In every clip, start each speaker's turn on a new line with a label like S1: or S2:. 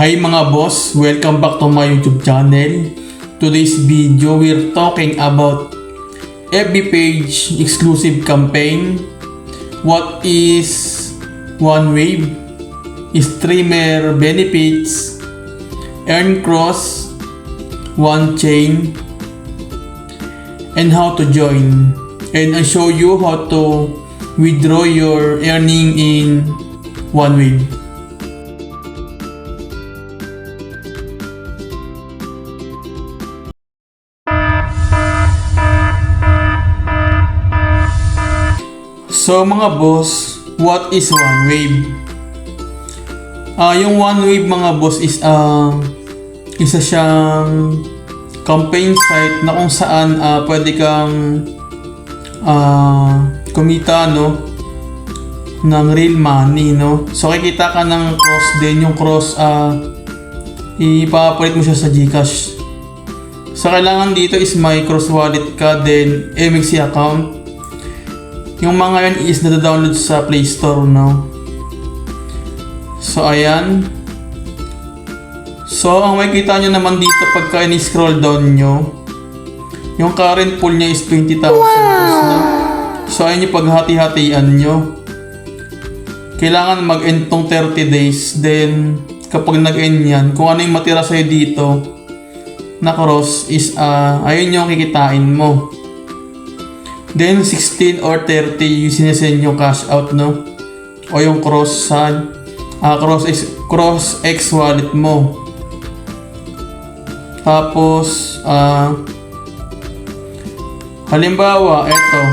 S1: Hi mga boss, welcome back to my YouTube channel. Today's video, we're talking about FB page exclusive campaign. What is OneWave, streamer benefits, earn cross, OneChain, and how to join. And I'll show you how to withdraw your earning in OneWave. So mga boss, what is OneWave? Yung OneWave mga boss is isa siyang campaign site na kung saan pwede kang kumita ng real money, no? So kikita ka ng cross din, yung cross ipapalit mo siya sa GCash. So kailangan dito is may cross wallet ka, then MXC account. Yung mga yan is nada-download sa Play Store, no? So ayan. So ang makikita nyo naman dito pagka in-scroll down nyo, yung current pool niya is 20,000 pesos, no? So ayan yung paghati-hatian nyo. Kailangan mag-end tong 30 days. Then kapag nag-end yan, kung ano yung matira sa'yo dito na cross is ayun yung kikitain mo. Then 16 or 30 yung sinesend yung cash out, no? O yung cross X wallet mo. Tapos halimbawa eto,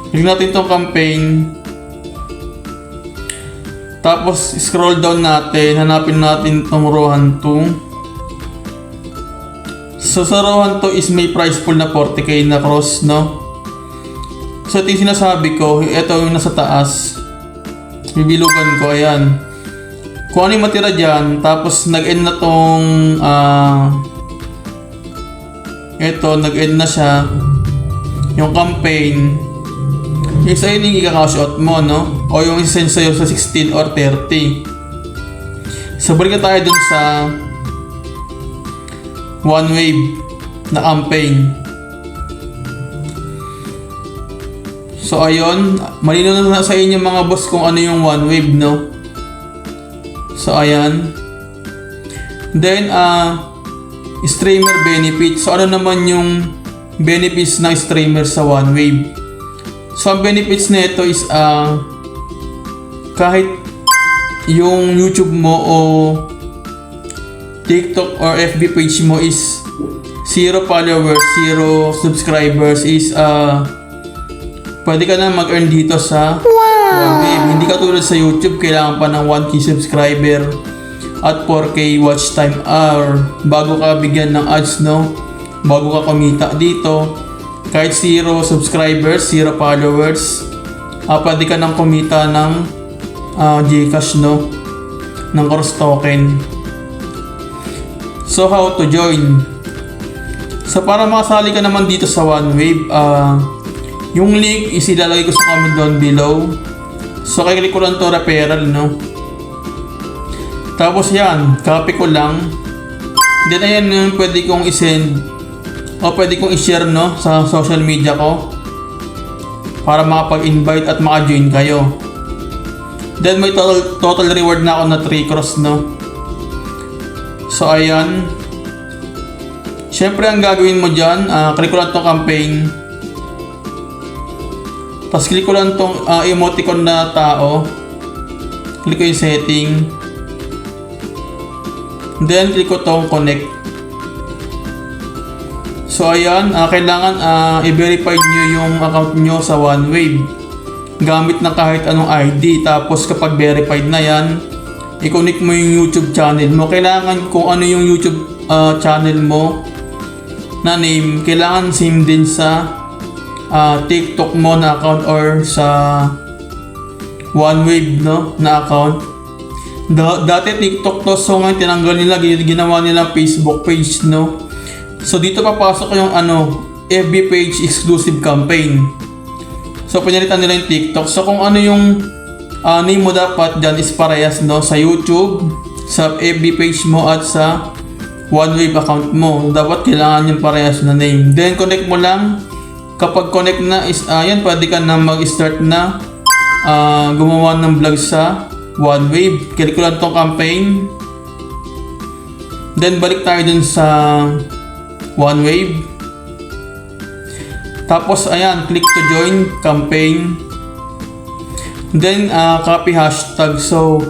S1: tignan natin tong campaign. Tapos scroll down natin, hanapin natin tong Rohan 2. So sa Rohan 2 is may price pool na 40k na cross, no? So ito yung sinasabi ko, ito yung nasa taas. Bibilugan ko, ayan. Kung ano yung matira dyan, tapos nag-end na tong nag-end na siya. Yung campaign, isa yun yung i-cash out mo, no? O yung isend sa'yo sa 16 or 30. So balik na tayo dun sa OneWave na campaign. So ayun, malinaw na sa inyo mga boss kung ano yung OneWave, no? So ayan. Then streamer benefits. So ano naman yung benefits ng streamer sa OneWave? So ang benefits nito is kahit yung YouTube mo o TikTok or FB page mo is 0 followers, 0 subscribers is pwede ka na mag-earn dito sa OneWave. Hindi ka tulad sa YouTube, kailangan pa ng 1k subscriber at 4k watch time hour bago ka bigyan ng ads, no? Bago ka kumita dito. Kahit 0 subscribers, 0 followers, pwede ka nang kumita ng GCash, no? Ng cross token. So how to join? So para makasali ka naman dito sa OneWave, yung link is ilalagay ko sa comment down below. So kiklik ko lang to referral, no? Tapos yan, copy ko lang. Then ayan yung pwede kong isend o pwede kong i-share, no, sa social media ko para makapag-invite at maka-join kayo. Then may total reward na ako na 3 cross, no? So ayan. Syempre ang gagawin mo dyan, click ko lang tong campaign. Tapos click ko lang tong emoticon na tao. Click ko yung setting. Then click ko tong connect. So ayan, kailangan i-verify nyo yung account nyo sa OneWave gamit na kahit anong ID. Tapos kapag verified na yan, i-connect mo yung YouTube channel mo. Kailangan kung ano yung YouTube channel mo na name, kailangan same din sa TikTok mo na account or sa OneWave, no, na account. Dati TikTok to, so ngayon tinanggal nila, ginawa nila Facebook page, no. So dito papasok yung FB page exclusive campaign. So pinalitan nila yung TikTok. So kung ano yung name mo dapat dyan is parehas, no, sa YouTube, sa FB page mo at sa OneWave account mo. Dapat kailangan yung parehas na name. Then connect mo lang. Kapag connect na is yan, pwede ka na mag-start na gumawa ng vlog sa OneWave. Click ko lang tong campaign. Then balik tayo dun sa OneWave. Tapos ayan, click to join campaign. Then copy hashtag. So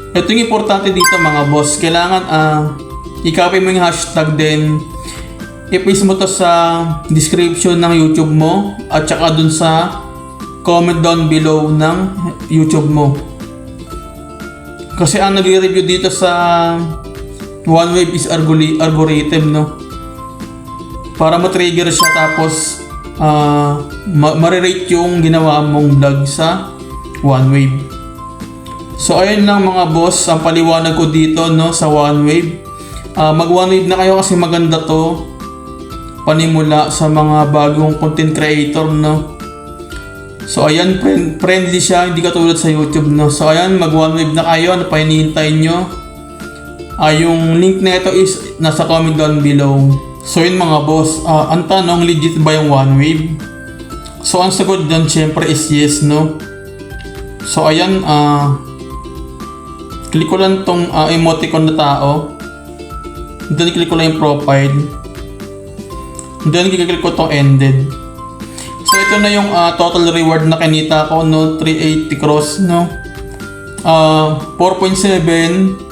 S1: ito yung importante dito mga boss. Kailangan i-copy mo yung hashtag, then i-paste mo to sa description ng YouTube mo at saka dun sa comment down below ng YouTube mo. Kasi ang nagre-review dito sa OneWave is algorithm, no? Para ma-trigger siya, tapos ma-rate yung ginawa mong vlog sa OneWave. So ayun lang mga boss, ang paliwanag ko dito, no, sa OneWave. Mag OneWave na kayo kasi maganda to panimula sa mga bagong content creator, no. So ayan, friendly siya, hindi katulad sa YouTube, no. So ayan, mag OneWave na kayo. Ano pa hinihintay nyo? Yung link na ito is nasa comment down below. So yun mga boss, ang tanong, legit ba yung OneWave? So ang sagot dyan syempre is yes, no. So ayan, click ko lang tong emoticon na tao. Then click ko lang yung profile. Then click ko tong ended. So ito na yung total reward na kinita ko, no, 380 cross, no. 4.7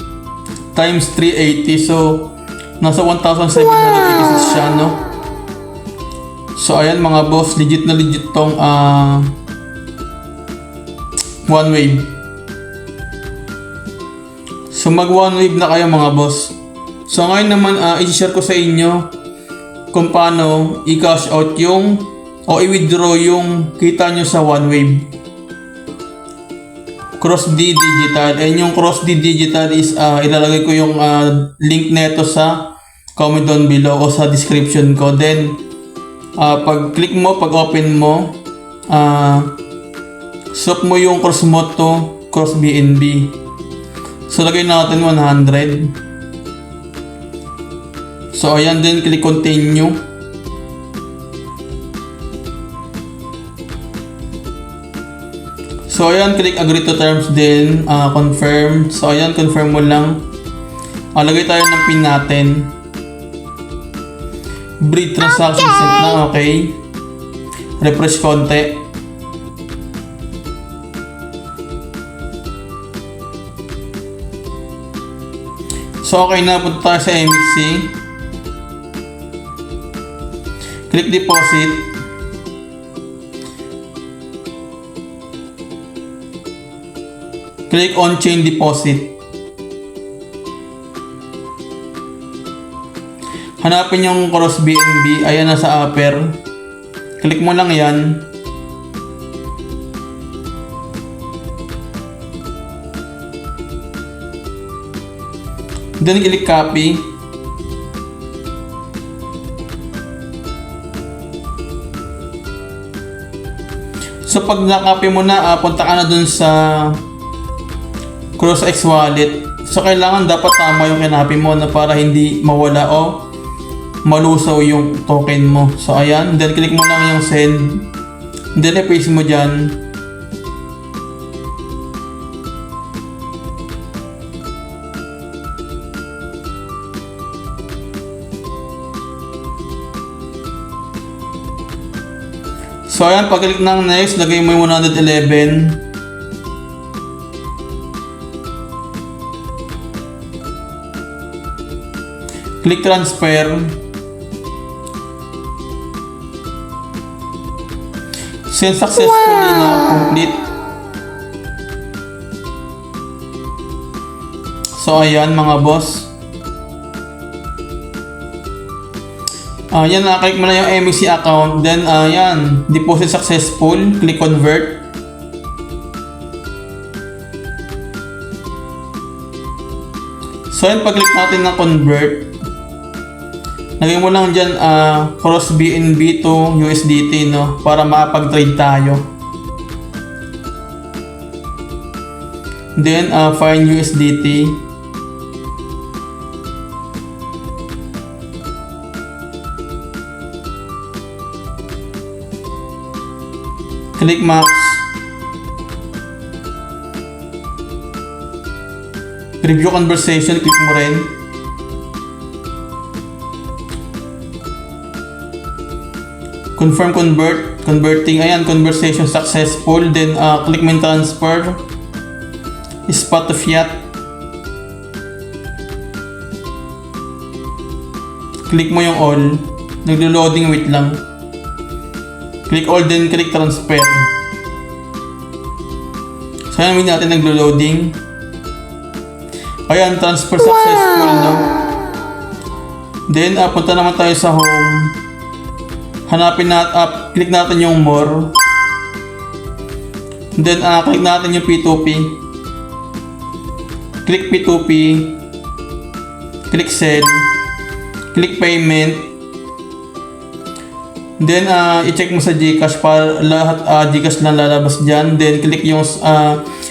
S1: times 380, so nasa 1,786 siya, no. So ayan mga boss, legit na legit tong OneWave. So mag OneWave na kayo mga boss. So ngayon naman i-share ko sa inyo kung paano i-cash out yung o i-withdraw yung kita nyo sa OneWave. CrossD Digital. And yung CrossD Digital is ilalagay ko yung link neto sa comment down below o sa description ko. Then pag click mo, pag open mo, swap mo yung cross mo to Cross BNB. So lagay natin 100. So ayan, din click continue. So ayan, click agree to terms, then confirm. So ayan, confirm mo lang. Lagay tayo ng pin natin. Breed transaction sent na, okay. Refresh konti. So okay na, punta tayo sa MXC. Click deposit. Click on chain deposit. Hanapin yung Cross BNB. Ayan, nasa upper. Click mo lang yan. Then click copy. So pag na-copy mo na, punta ka na dun sa CrossX wallet. So kailangan dapat tama yung kinopy mo na para hindi mawala o malusaw yung token mo. So ayan, then click mo lang yung send. Then i-paste mo dyan. So ayan, pag-click ng next, lagay mo yung 111. Click transfer. Send successfully na, complete. So ayan mga boss. Yan, click mo na yung MXC account. Then yan, deposit successful. Click convert. So yan, pag-click natin ng convert, lagay mo lang dyan Cross BNB to USDT, no, para makapag-trade tayo. Then find USDT. Click Max. Review conversation, click mo rin. Confirm converting. Ayan, conversation successful. Then click mo yung transfer. Spot to fiat. Click mo yung all. Naglo-loading, wait lang. Click all, then click transfer. So ayan, wait natin naglo-loading. Ayan, transfer successful, no? Then punta naman tayo sa home. Hanapin natin, click natin yung more. Then click natin yung P2P. Click P2P. Click send. Click payment. Then i-check mo sa GCash para lahat GCash lang lalabas dyan. Then click yung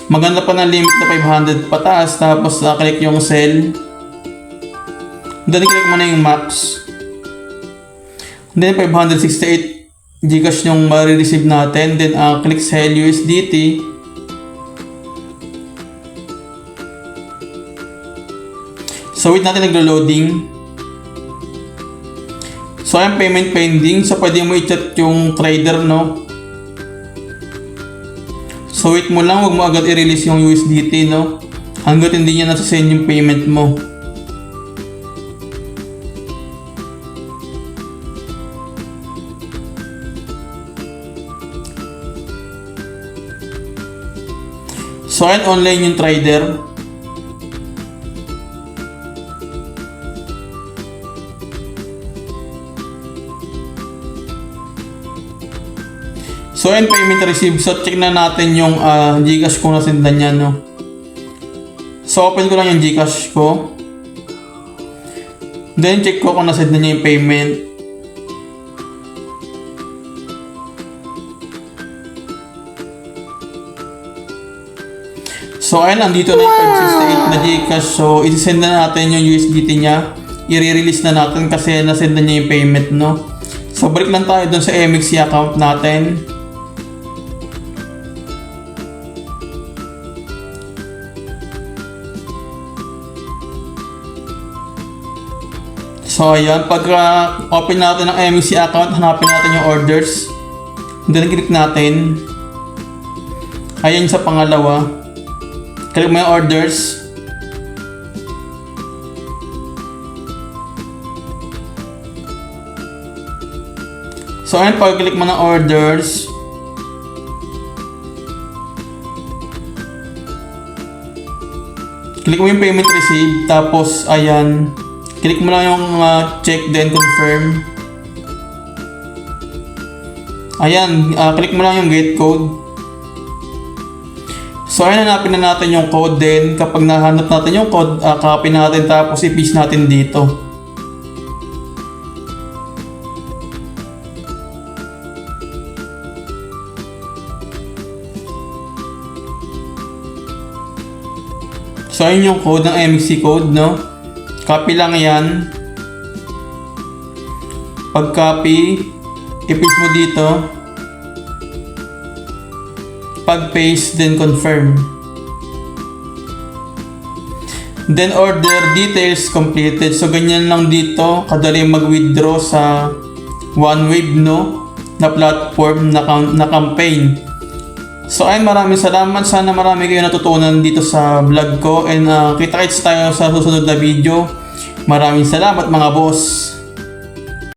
S1: maganda pa ng limit na 500 pataas. Tapos click yung sell. Then click mo na yung max. Then 568 GCash yung ma-receive natin. Then click sell USDT. So wait natin naglo-loading. So ayan, payment pending. So pwede mo i-chat yung trader, no? So wait mo lang, huwag mo agad i-release yung USDT, no? Hanggat hindi niya nasa-send yung payment mo. So ayan, online yung trader. So ayan, payment received. So check na natin yung GCash kung nasendan niya, no? So open ko lang yung GCash ko. Then check ko kung nasendan niya yung payment. So ayan, andito na yung 568 na GCash. So isi-send na natin yung USDT niya. I-release na natin kasi nasendan niya yung payment, no? So balik lang tayo dun sa MXC account natin. So ayan, pagka open natin ang MXC account, hanapin natin yung orders. Then click natin. Ayan sa pangalawa. Click mo yung orders. So ayan, pag-click mo ng orders, click mo yung payment received. Tapos ayan, click mo lang yung check then confirm. Ayan, click mo lang yung get code. So ayan, hanapin na natin yung code. Then kapag nahanap natin yung code, copy natin tapos i-paste natin dito. So ayun yung code ng MXC code, no? Copy lang yan. Pag copy, i-paste mo dito. Pag paste, then confirm. Then order details completed. So ganyan lang dito, kadali mag-withdraw sa OneWave, no? Na platform, na campaign. So ayun, maraming salamat. Sana marami kayo natutunan dito sa vlog ko. And kita-kits tayo sa susunod na video. Maraming salamat mga boss.